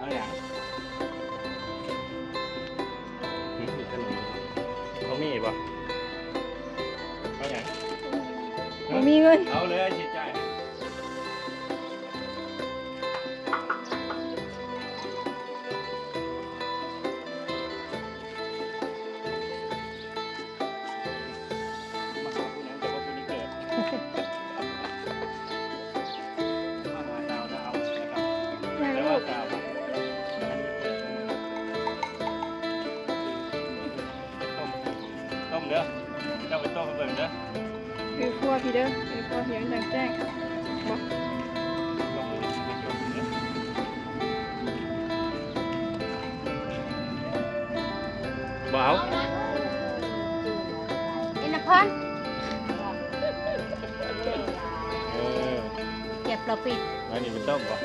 เอาอย่างมีขนมเขามีป่ะเอาอย่าง บ่มีเงิน เอาเลยชิดใจมาหาผู้นั้นแต่ว่าผู้นี้เกิดมาหาดาวนะครับ ยัง แต่ ลู ว่าก ดาวต้มเด้อเจ้าไปต้มให้เบิ่งเด้อ คือครัวพี่เด้อคือครัวพี่ยังจังแจ้งบ่ ต้มเลยไม่จบเด้อบ่เอา อินทพร เออ เก็บเราปิด อันนี้เป็นต้มป่ะ